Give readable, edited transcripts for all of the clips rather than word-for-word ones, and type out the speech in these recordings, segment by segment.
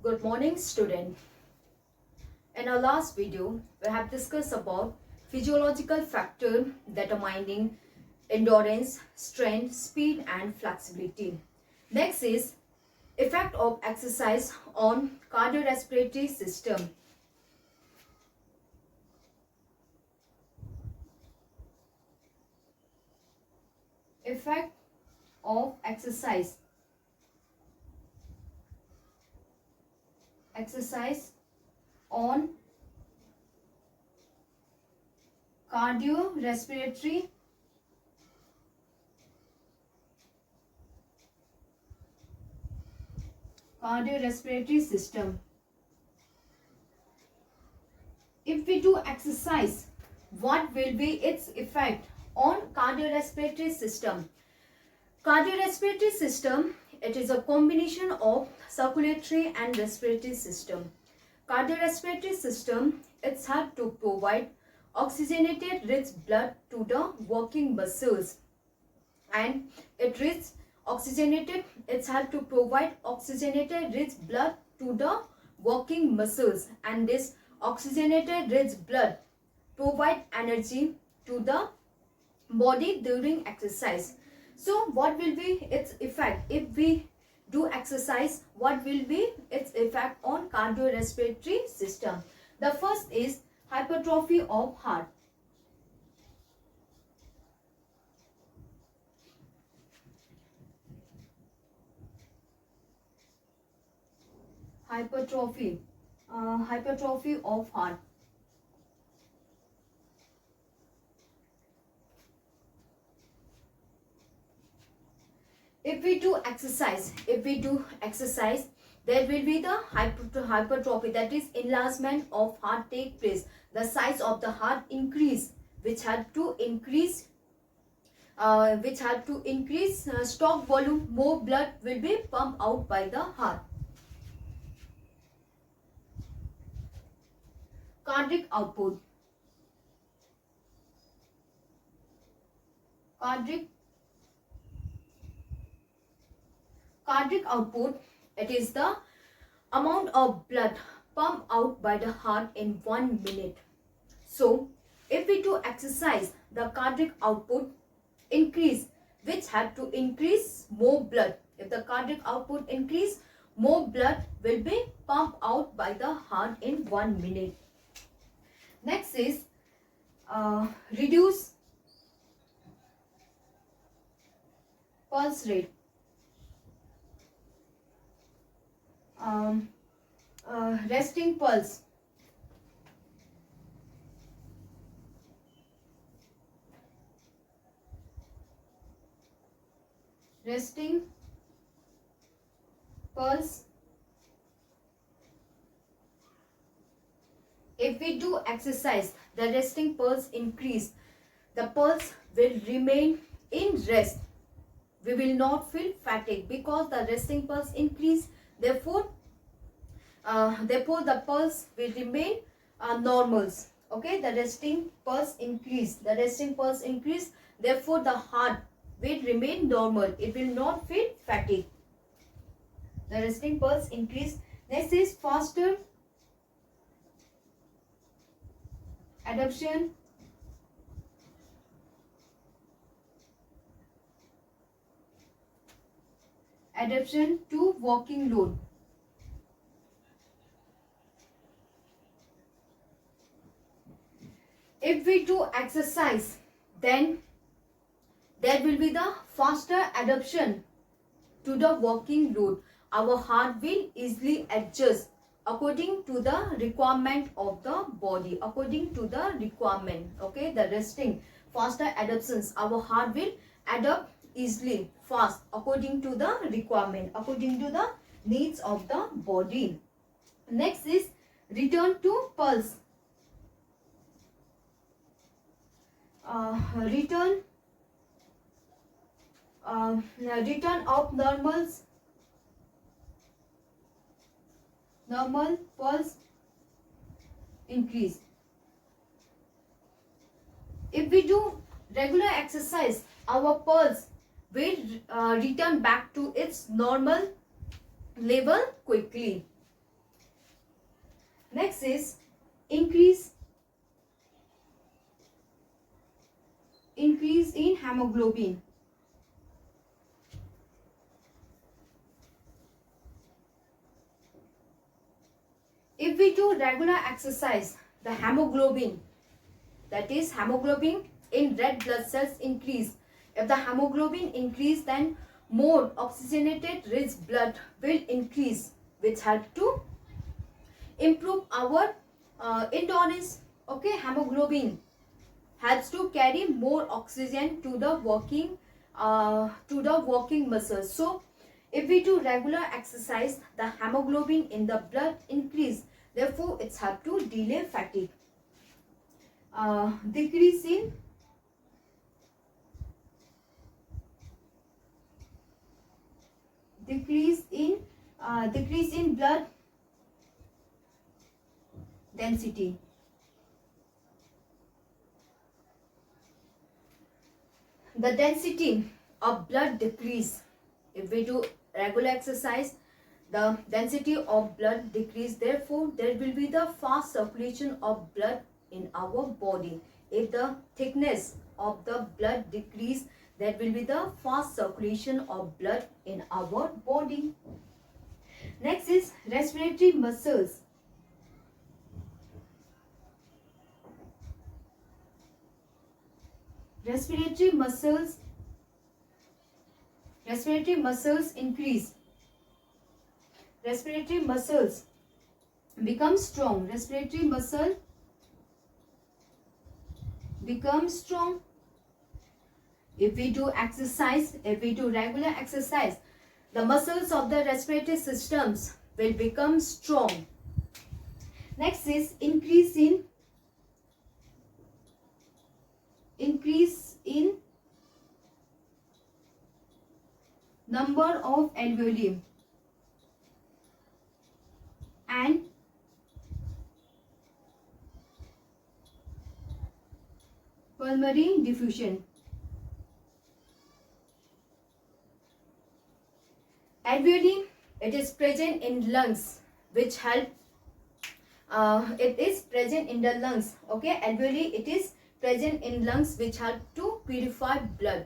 Good morning, student. In our last video, we have discussed about physiological factor determining endurance, strength, speed and flexibility. Next is effect of exercise on cardiorespiratory system. Effect of exercise on cardiorespiratory system. If we do exercise, what will be its effect on cardiorespiratory system? Cardiorespiratory system, it is a combination of circulatory and respiratory system. Cardiorespiratory system, it's help to provide oxygenated rich blood to the working muscles, and it's help to provide oxygenated rich blood to the working muscles, and this oxygenated rich blood provide energy to the body during exercise. So what will be its effect if we do exercise? What will be its effect on cardiorespiratory system? The first is hypertrophy of heart. Hypertrophy of heart. If we do exercise, there will be the hypertrophy, that is enlargement of heart take place. The size of the heart increase, which help to increase stock volume. More blood will be pumped out by the heart. Cardiac output. Cardiac output, it is the amount of blood pumped out by the heart in 1 minute. So, if we do exercise, the cardiac output increase, which have to increase more blood. If the cardiac output increase, more blood will be pumped out by the heart in 1 minute. Next is reduce pulse rate. Resting pulse. Resting pulse. If we do exercise, the resting pulse increase. The pulse will remain in rest. We will not feel fatigue because the resting pulse increase. Therefore the pulse will remain normals. Okay, the resting pulse increase. Therefore the heart will remain normal. It will not feel fatigue. The resting pulse increase. Next is faster adaptation to walking load. If we do exercise, then there will be the faster adaptation to the walking load. Our heart will easily adjust according to the requirement of the body, okay, the resting faster adaptations. Our heart will adapt easily, fast, according to the requirement, according to the needs of the body. Next is return to pulse. Return of normal pulse increase. If we do regular exercise, our pulse will return back to its normal level quickly. Next is increase in hemoglobin. If we do regular exercise, the hemoglobin, that is hemoglobin in red blood cells increase. If the hemoglobin increase, then more oxygenated rich blood will increase, which help to improve our endurance. Okay, hemoglobin helps to carry more oxygen to the working muscles. So if we do regular exercise, the hemoglobin in the blood increase, therefore it's help to delay fatigue. Decrease in blood density. The density of blood decrease. If we do regular exercise, the density of blood decrease, therefore there will be the fast circulation of blood in our body. If the thickness of the blood decrease, there will be the fast circulation of blood in our body. Next is respiratory muscles. Respiratory muscles increase. Respiratory muscles become strong. Respiratory muscle becomes strong. If we do exercise, if we do regular exercise, the muscles of the respiratory systems will become strong. Next is increase in number of alveoli and pulmonary diffusion. Alveoli, it is present in lungs, which help. It is present in the lungs. Okay, alveoli, it is present in lungs, which help to purify blood.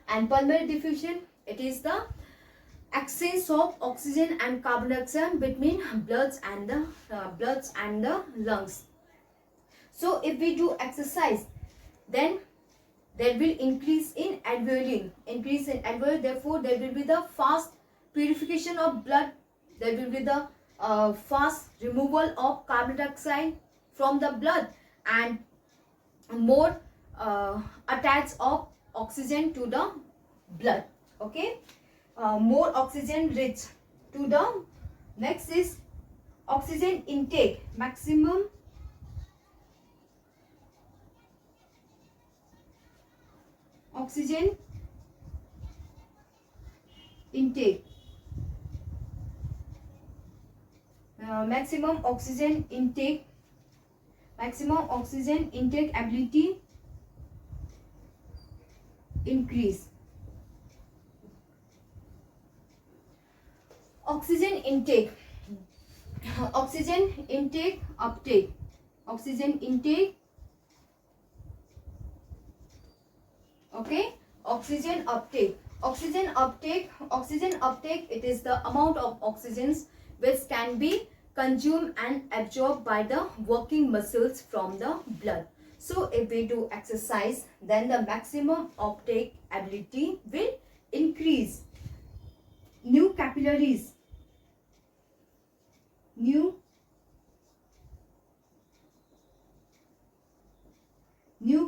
And pulmonary diffusion, it is the exchange of oxygen and carbon dioxide between bloods and the lungs. So if we do exercise, then there will increase in alveoli. Therefore there will be the fast purification of blood. There will be the fast removal of carbon dioxide from the blood, and more attach of oxygen to the blood. Okay, more oxygen rich to the. Next is oxygen intake. Maximum oxygen intake. Maximum oxygen intake ability increase. Oxygen intake uptake. Oxygen intake. Okay, oxygen uptake. Oxygen uptake, it is the amount of oxygens which can be consumed and absorbed by the working muscles from the blood. So if we do exercise, then the maximum uptake ability will increase. New capillaries. New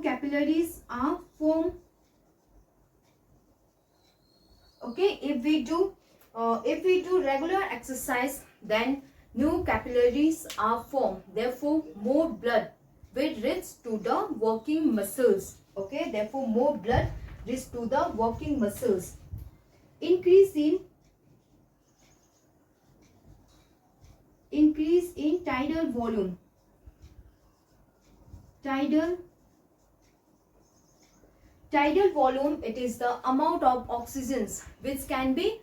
capillaries are formed. Okay, if we do regular exercise, then new capillaries are formed. Therefore more blood will reach to the working muscles. Okay, therefore more blood reach to the working muscles. Increase in tidal volume. Tidal volume, it is the amount of oxygens which can be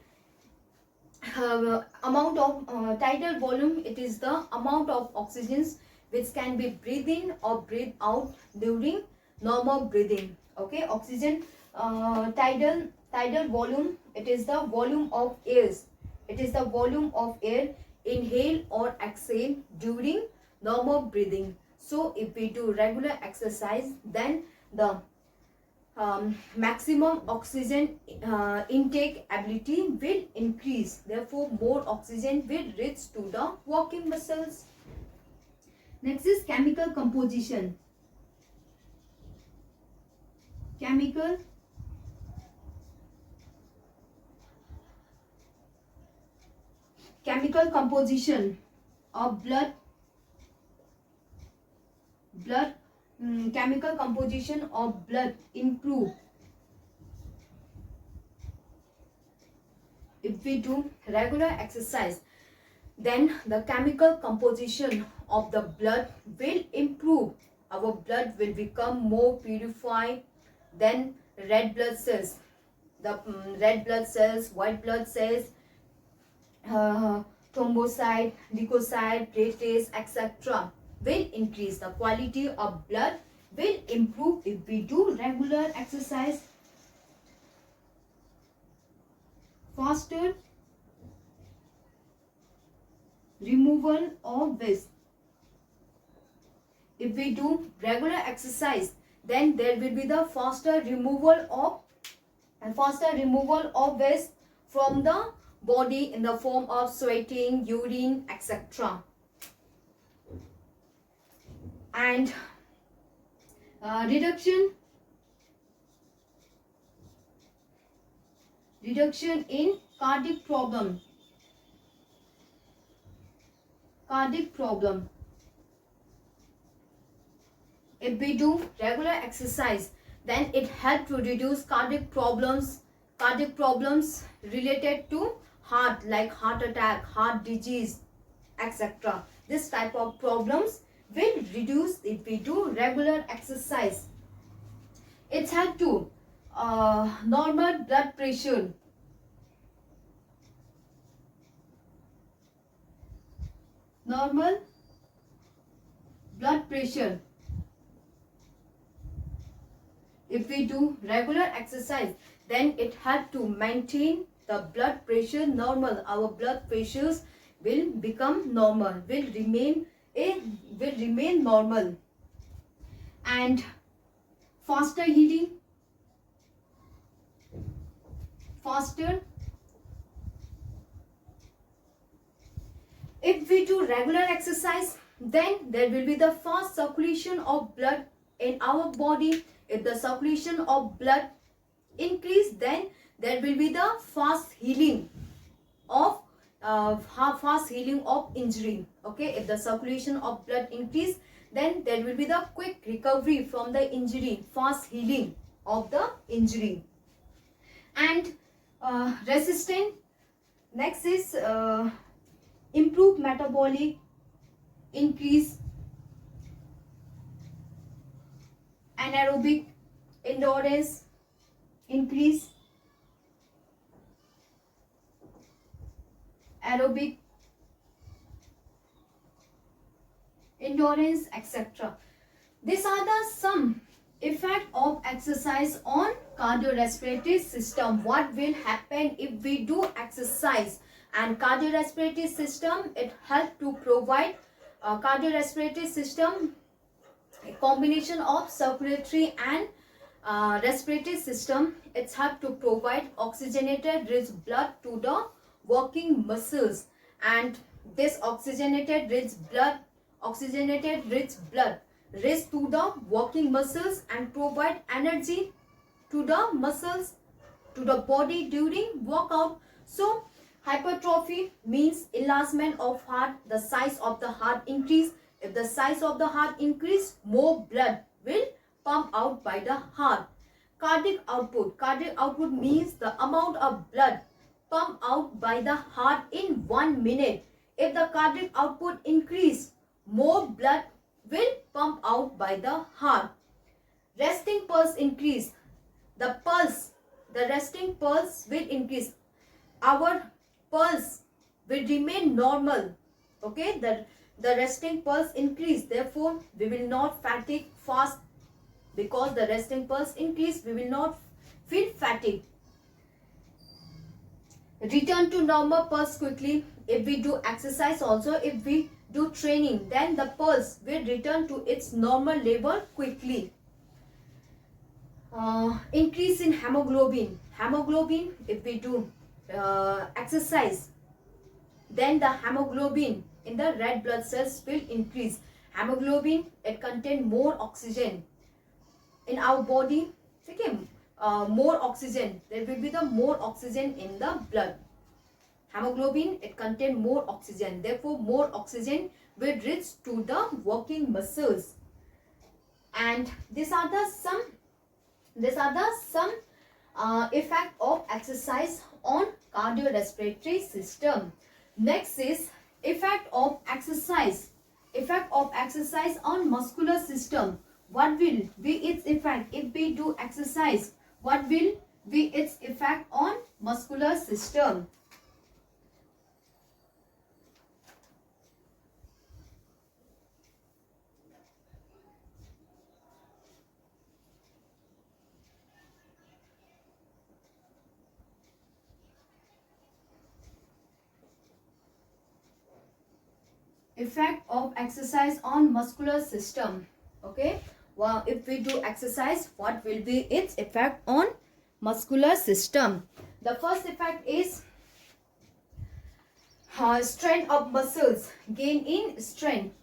amount of tidal volume, it is the amount of oxygens which can be breathed in or breathed out during normal breathing. Okay, oxygen tidal volume, it is the volume of airs, it is the volume of air inhale or exhale during normal breathing. So if we do regular exercise, then the maximum oxygen intake ability will increase. Therefore, more oxygen will reach to the walking muscles. Next is chemical composition. Chemical composition of blood. Chemical composition of blood improve if we do regular exercise. Then the chemical composition of the blood will improve. Our blood will become more purified. Then red blood cells, the red blood cells, white blood cells, thrombocyte, leukocyte, platelets, etc. will increase. The quality of blood will improve if we do regular exercise. Faster removal of waste. If we do regular exercise, then there will be the faster removal of waste from the body in the form of sweating, urine, etc. And reduction in cardiac problem. If we do regular exercise, then it helps to reduce cardiac problems related to heart, like heart attack, heart disease, etc. This type of problems will reduce if we do regular exercise. It helps to normal blood pressure. Normal blood pressure. If we do regular exercise, then it helps to maintain the blood pressure normal. Our blood pressures will become normal, will remain normal. And faster healing. If we do regular exercise, then there will be the fast circulation of blood in our body. If the circulation of blood increase, then there will be the fast healing of injury. Okay, if the circulation of blood increase, then there will be the quick recovery from the injury, fast healing of the injury. And resistant. Next is improve metabolic, increase anaerobic endurance, increase aerobic endurance, etc. These are the some effect of exercise on cardiorespiratory system. What will happen if we do exercise? And cardiorespiratory system, it helps to provide cardiorespiratory system, a combination of circulatory and respiratory system. It's help to provide oxygenated rich blood to the working muscles, and this oxygenated rich blood race to the working muscles and provide energy to the muscles, to the body during workout. So hypertrophy means enlargement of heart, the size of the heart increase. If the size of the heart increase, more blood will pump out by the heart. Cardiac output means the amount of blood pumped out by the heart in 1 minute. If the cardiac output increase, more blood will pump out by the heart. Resting pulse increase. The resting pulse will increase. Our pulse will remain normal. Okay, the resting pulse increase, therefore we will not fatigue fast. Because the resting pulse increase, we will not feel fatigue. Return to normal pulse quickly. If we do exercise also, if we do training, then the pulse will return to its normal level quickly. Increase in hemoglobin. Hemoglobin, if we do exercise, then the hemoglobin in the red blood cells will increase. Hemoglobin, it contains more oxygen in our body. Okay, more oxygen, there will be the more oxygen in the blood. Hemoglobin, it contains more oxygen, therefore more oxygen will reach to the working muscles. And these are the some effect of exercise on cardiorespiratory system. Next is effect of exercise on muscular system. What will be its effect if we do exercise? What will be its effect on muscular system? Effect of exercise on muscular system. Okay, well, if we do exercise, what will be its effect on muscular system? The first effect is strength of muscles, gain in strength.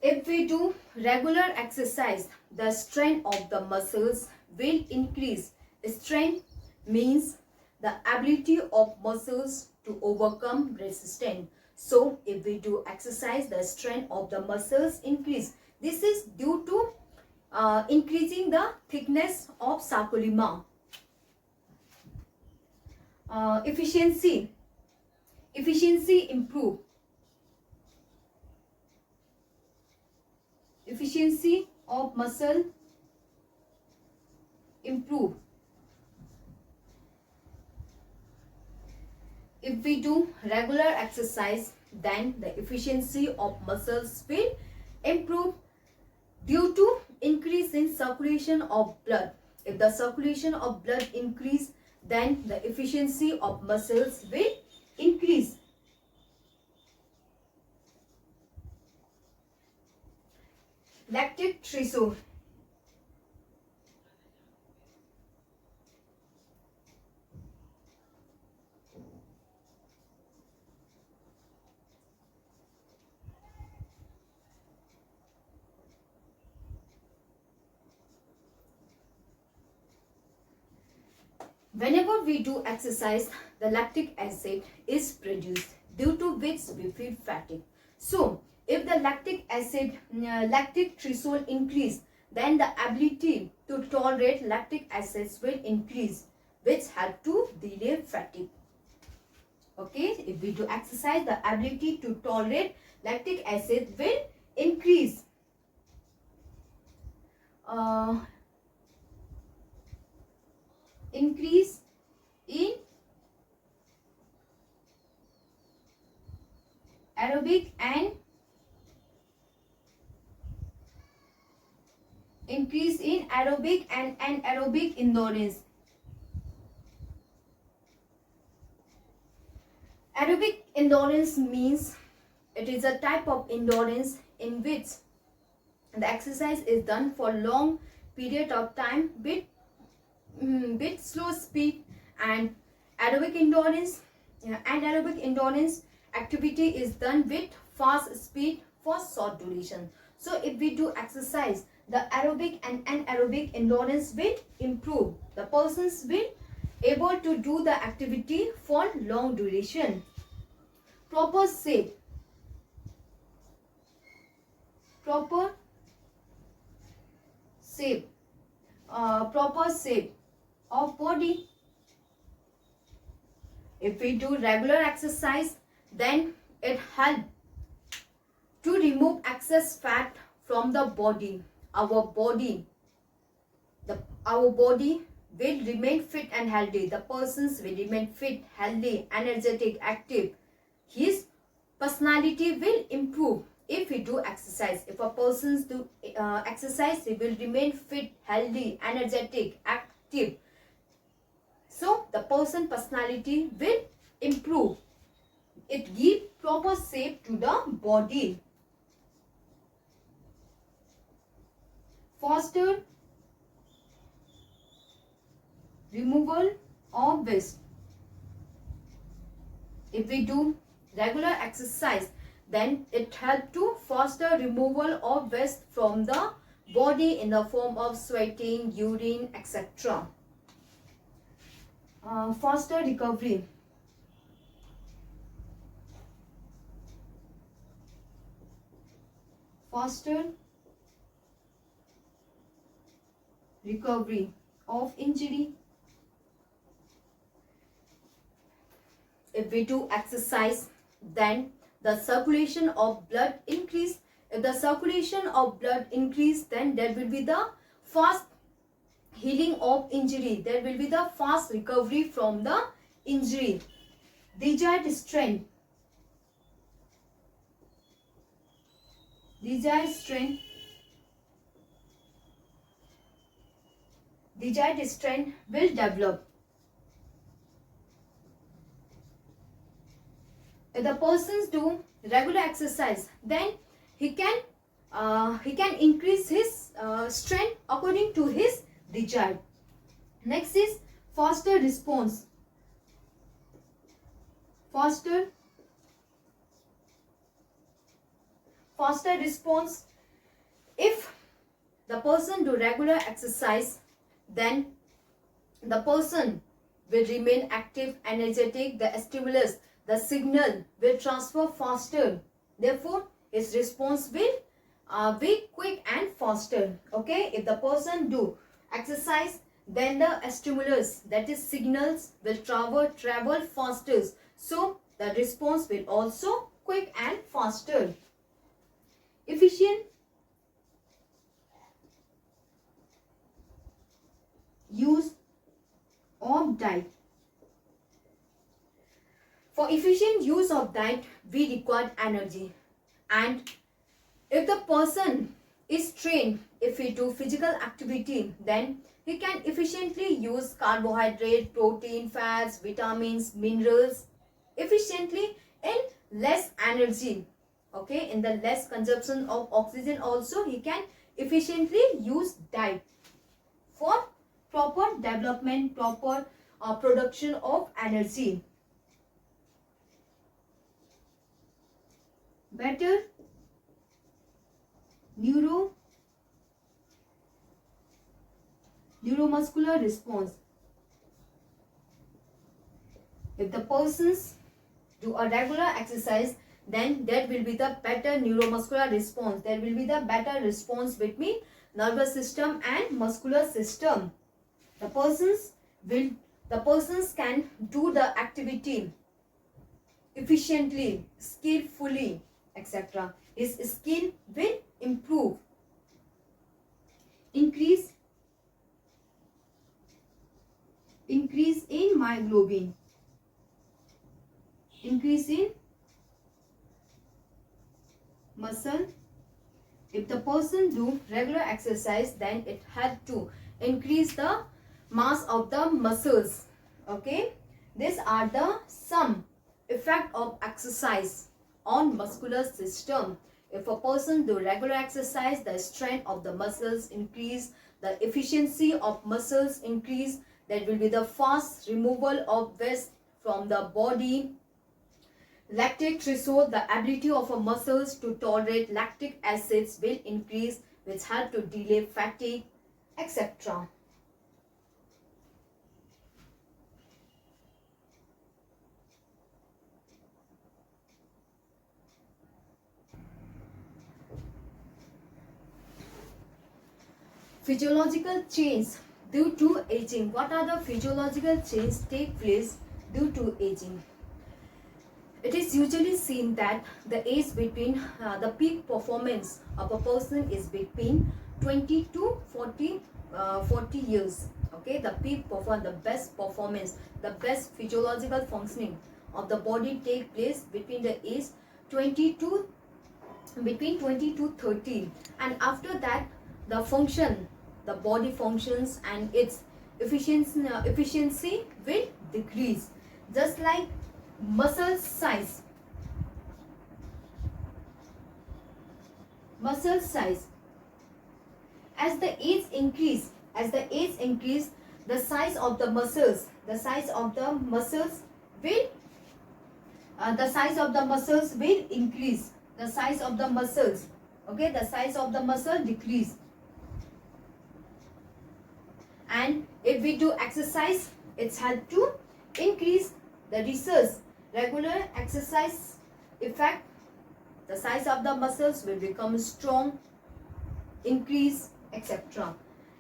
If we do regular exercise, the strength of the muscles will increase. Strength means the ability of muscles to overcome resistance. So if we do exercise, the strength of the muscles increase. This is due to increasing the thickness of sarcolemma. Efficiency improve. Efficiency of muscle improve. If we do regular exercise, then the efficiency of muscles will improve due to increase in circulation of blood. If the circulation of blood increase, then the efficiency of muscles will increase. Lactic threshold. Whenever we do exercise, the lactic acid is produced, due to which we feel fatigue. So, if the lactic threshold increase, then the ability to tolerate lactic acids will increase, which help to delay fatigue. Okay, if we do exercise, the ability to tolerate lactic acid will increase. Increase in aerobic and anaerobic endurance. Aerobic endurance means it is a type of endurance in which the exercise is done for long period of time with slow speed. And anaerobic endurance activity is done with fast speed for short duration. So if we do exercise, the aerobic and anaerobic endurance will improve. The persons will able to do the activity for long duration. Proper shape of body. If we do regular exercise, then it helps to remove excess fat from the body. our body will remain fit and healthy. The persons will remain fit, healthy, energetic, active. His personality will improve if he do exercise. If a person do exercise, he will remain fit, healthy, energetic, active. So the person personality will improve. It gives proper shape to the body. Foster removal of waste. If we do regular exercise, then it helps to foster removal of waste from the body in the form of sweating, urine, etc. Foster recovery. Foster recovery of injury. If we do exercise, then the circulation of blood increase. If the circulation of blood increase, then there will be the fast healing of injury. There will be the fast recovery from the injury. Desired strength. Desired strength. Desired strength will develop. If the persons do regular exercise, then he can increase his strength according to his desire. Next is foster response. Foster response. If the person do regular exercise, then the person will remain active, energetic. The stimulus, the signal will transfer faster. Therefore, his response will be quick and faster. Okay, if the person do exercise, then the stimulus, that is signals, will travel faster. So the response will also quick and faster. Efficient use of diet. For efficient use of diet, we require energy. And if the person is trained, if he do physical activity, then he can efficiently use carbohydrate, protein, fats, vitamins, minerals efficiently in less energy. Okay, in the less consumption of oxygen also, he can efficiently use diet for proper development, proper production of energy. Better neuromuscular response. If the persons do a regular exercise, then there will be the better neuromuscular response. There will be the better response between nervous system and muscular system. The persons can do the activity efficiently, skillfully, etc. His skill will improve. Increase in myoglobin. Increase in muscle. If the person do regular exercise, then it helps to increase the mass of the muscles. Okay, these are the some effect of exercise on muscular system. If a person do regular exercise, the strength of the muscles increase, the efficiency of muscles increase. There will be the fast removal of waste from the body. Lactic threshold, the ability of a muscles to tolerate lactic acids will increase, which help to delay fatigue, etc. Physiological change due to aging. What are the physiological changes take place due to aging? It is usually seen that the age between the peak performance of a person is between 20 to 40 years. Okay, the peak performance, the best performance, the best physiological functioning of the body take place between the age 20 to 30, and after that the function, the body functions and its efficiency will decrease. Just like muscle size, as the age increase, the size of the muscles will increase. The size of the muscles, okay, the size of the muscle decrease. And if we do exercise, it's help to increase. The research, regular exercise effect, the size of the muscles will become strong, increase, etc.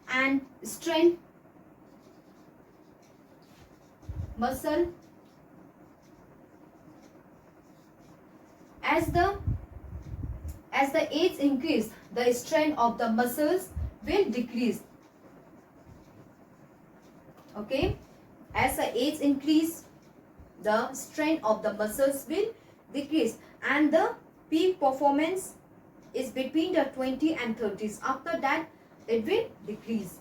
And strength, muscle, as the age increase, the strength of the muscles will decrease. Okay, as the age increase, the strength of the muscles will decrease, and the peak performance is between the 20 and 30s. After that, it will decrease.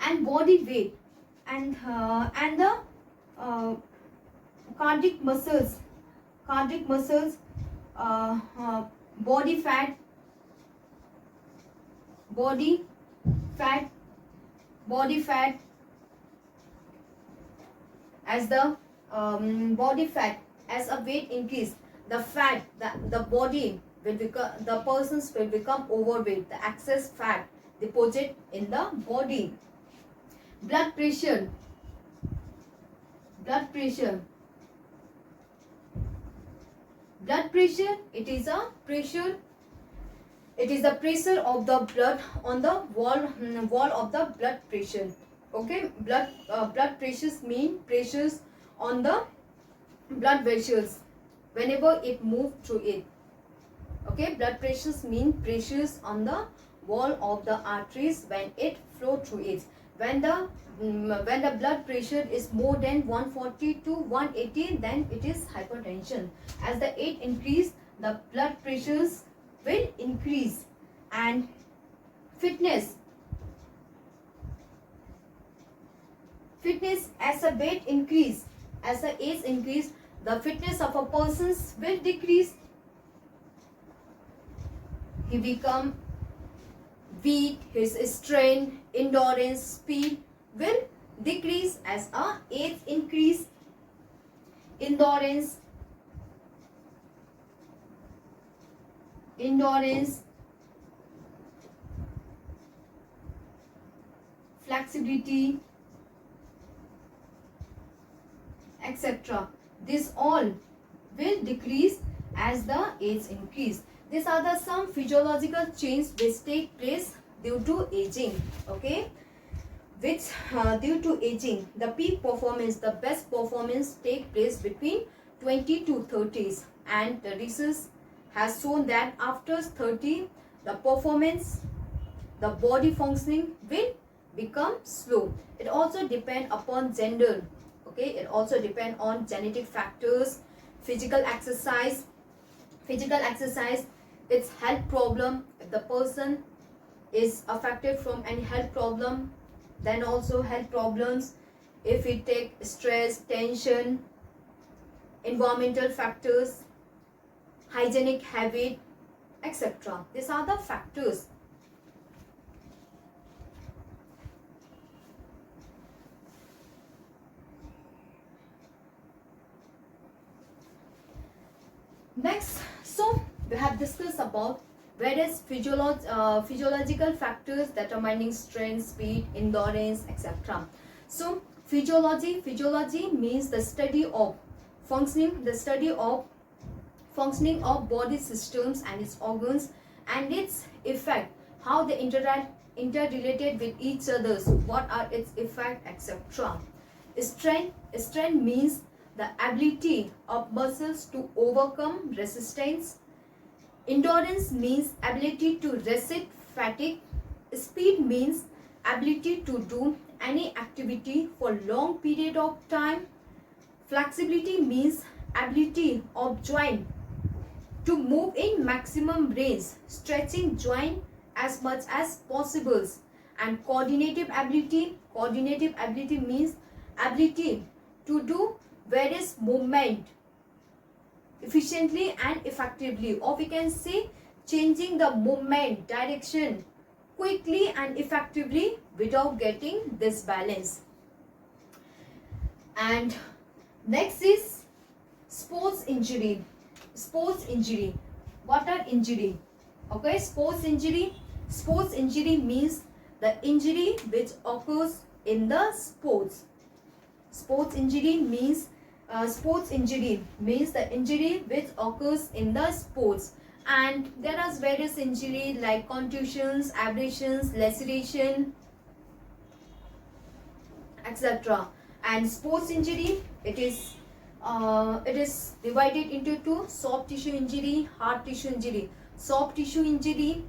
And body weight and the cardiac muscles, body fat, as the body fat, as a weight increase, the fat, the body will become, the persons will become overweight, the excess fat deposit in the body. Blood pressure, it is a pressure of the blood on the wall of the blood pressure. Okay, blood pressures mean pressures on the blood vessels whenever it move through it. Okay, blood pressures mean pressures on the wall of the arteries when it flow through it. When the blood pressure is more than 140 to 180, then it is hypertension. As the age increase, the blood pressures will increase. And fitness, as the weight increase, as the age increase, the fitness of a person will decrease. He become weak, his strength, endurance, speed will decrease as our age increase. Endurance, flexibility, etc. This all will decrease as the age increase. These are the some physiological changes which take place due to aging. Okay, which due to aging, the peak performance, the best performance take place between 20 to 30s, and the research has shown that after 30, the performance, the body functioning will become slow. It also depends upon gender. Okay, it also depends on genetic factors, physical exercise, its health problem. If the person is affected from any health problem, then also health problems. If we take stress, tension, environmental factors, hygienic habit, etc. These are the factors. Next, so we have discussed about various physiological factors determining strength, speed, endurance, etc. So physiology means the study of functioning, of body systems and its organs and its effect, how they interrelated with each other, what are its effect, etc. Strength means the ability of muscles to overcome resistance. Endurance means ability to resist fatigue. Speed means ability to do any activity for long period of time. Flexibility means ability of joint to move in maximum range, stretching joint as much as possible. And coordinative ability means ability to do various movement efficiently and effectively, or we can say changing the movement direction quickly and effectively without getting disbalance. And next is sports injury. What are injury? Okay, sports injury means the injury which occurs in the sports. Sports injury means the injury which occurs in the sports. And there are various injury like contusions, abrasions, laceration, etc. And sports injury, it is divided into two: soft tissue injury, hard tissue injury. Soft tissue injury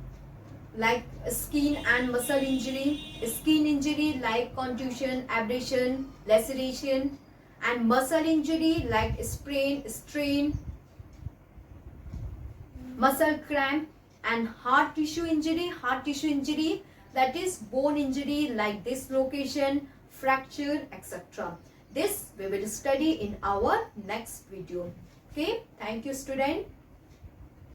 like skin and muscle injury, skin injury like contusion, abrasion, laceration, and muscle injury like sprain, strain, muscle cramp. And hard tissue injury, that is bone injury like dislocation, fracture, etc. This we will study in our next video. Okay, thank you student.